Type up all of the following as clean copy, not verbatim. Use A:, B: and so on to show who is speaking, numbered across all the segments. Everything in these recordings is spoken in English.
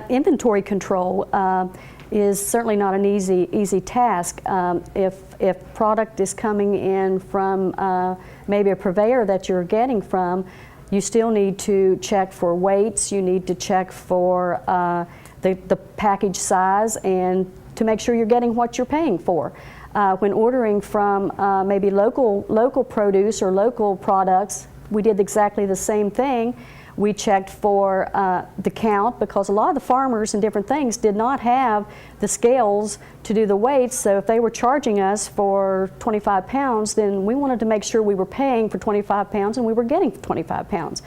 A: Inventory control is certainly not an easy task. If product is coming in from maybe a purveyor that you're getting from, you still need to check for weights, you need to check for the package size, and to make sure you're getting what you're paying for. When ordering from maybe local produce or local products, we did exactly the same thing. We checked for the count, because a lot of the farmers and different things did not have the scales to do the weights. So if they were charging us for 25 pounds, then we wanted to make sure we were paying for 25 pounds and we were getting 25 pounds.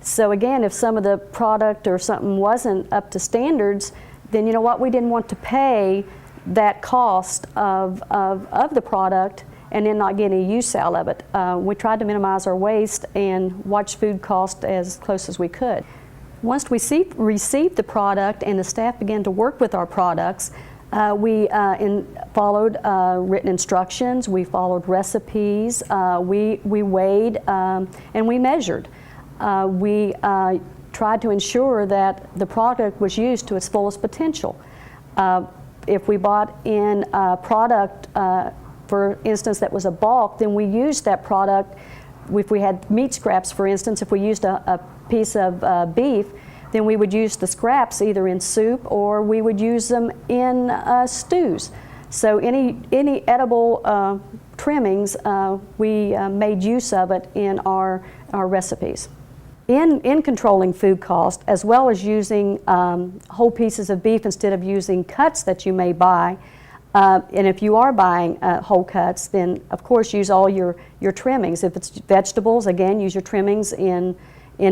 A: So again, if some of the product or something wasn't up to standards, then you know what, we didn't want to pay that cost of the product and then not get any use out of it. We tried to minimize our waste and watch food cost as close as we could. Once we received the product and the staff began to work with our products, we followed written instructions, we followed recipes, we weighed and we measured. We tried to ensure that the product was used to its fullest potential. If we bought in a product, for instance, that was a bulk, then we used that product. If we had meat scraps, for instance, if we used a piece of beef, then we would use the scraps either in soup or we would use them in stews. So any edible trimmings, we made use of it in our recipes. In controlling food cost, as well as using whole pieces of beef instead of using cuts that you may buy, and if you are buying whole cuts, then of course use all your trimmings. If it's vegetables, again, use your trimmings in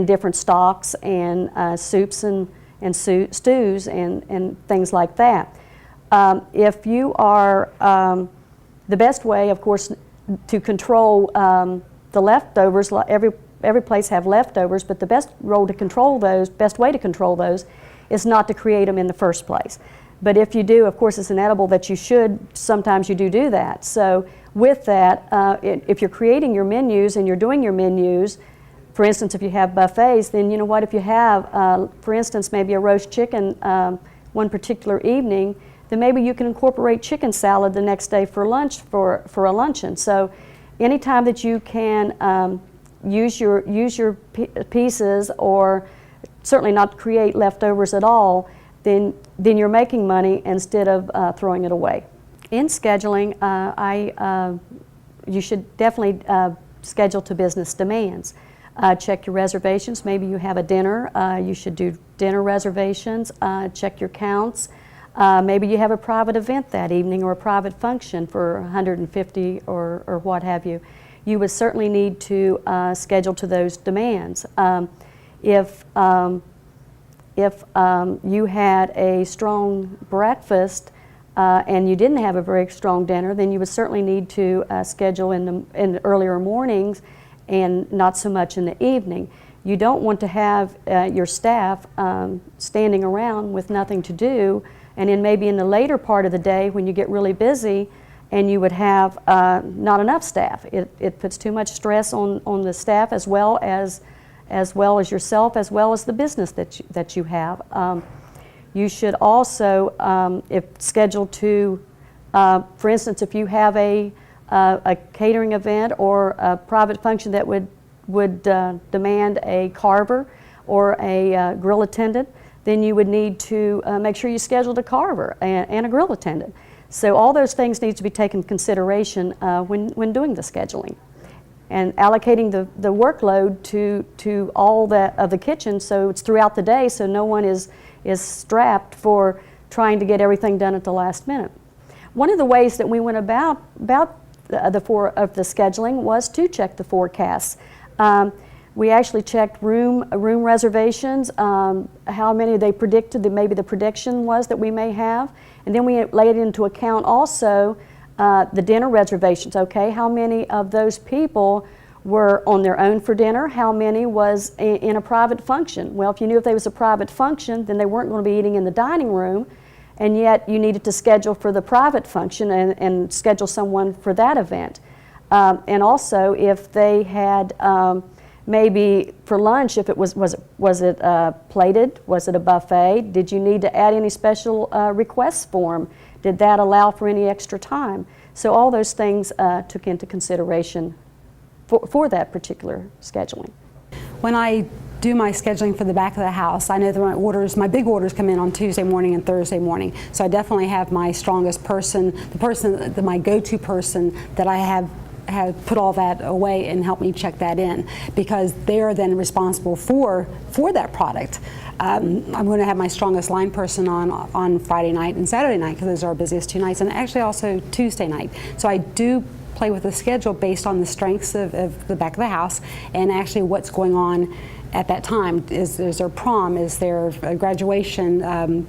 A: different stocks and soups and stews and things like that. If you are, the best way, of course, to control the leftovers, every place have leftovers, but the best way to control those is not to create them in the first place. But if you do, of course, it's an edible that you should, sometimes you do that. So with that, if you're creating your menus and you're doing your menus, for instance, if you have buffets, then you know what, if you have, for instance, maybe a roast chicken one particular evening, then maybe you can incorporate chicken salad the next day for lunch, for a luncheon. So anytime that you can use your pieces, or certainly not create leftovers at all, then you're making money instead of throwing it away. In scheduling, you should definitely schedule to business demands. Check your reservations. Maybe you have a dinner. You should do dinner reservations. Check your counts. Maybe you have a private event that evening or a private function for 150 or what have you. You would certainly need to schedule to those demands. If you had a strong breakfast and you didn't have a very strong dinner, then you would certainly need to schedule in the earlier mornings and not so much in the evening. You don't want to have your staff standing around with nothing to do, and then maybe in the later part of the day when you get really busy and you would have not enough staff. It puts too much stress on the staff as well as yourself, as well as the business that you have. You should also, if scheduled to, for instance, if you have a catering event or a private function that would demand a carver or a grill attendant, then you would need to make sure you scheduled a carver and a grill attendant. So all those things need to be taken into consideration when doing the scheduling. And allocating the workload to all of the kitchen, so it's throughout the day, so no one is strapped for trying to get everything done at the last minute. One of the ways that we went about the scheduling was to check the forecasts. We actually checked room reservations, how many they predicted, maybe the prediction was that we may have, and then we laid into account also the dinner reservations. Okay, how many of those people were on their own for dinner? How many was in a private function? Well, if you knew if there was a private function, then they weren't going to be eating in the dining room, and yet you needed to schedule for the private function and schedule someone for that event. And also, if they had Maybe for lunch, if it was it plated? Was it a buffet? Did you need to add any special requests form? Did that allow for any extra time? So all those things took into consideration for that particular scheduling.
B: When I do my scheduling for the back of the house, I know that my big orders come in on Tuesday morning and Thursday morning. So I definitely have my strongest person, my go-to person that I have put all that away and help me check that in, because they are then responsible for that product. I'm going to have my strongest line person on Friday night and Saturday night, because those are our busiest 2 nights, and actually also Tuesday night. So I do play with the schedule based on the strengths of the back of the house and actually what's going on at that time. Is there prom? Is there a graduation?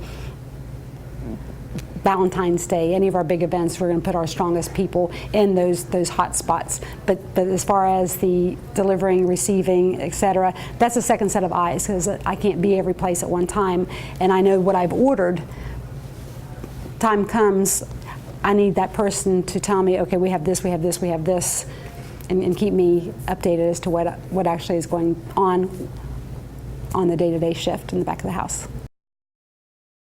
B: Valentine's Day, any of our big events, we're going to put our strongest people in those hot spots. But as far as the delivering, receiving, etc., that's a second set of eyes, because I can't be every place at one time, and I know what I've ordered. Time comes, I need that person to tell me, okay, we have this, we have this, we have this, and keep me updated as to what actually is going on the day-to-day shift in the back of the house.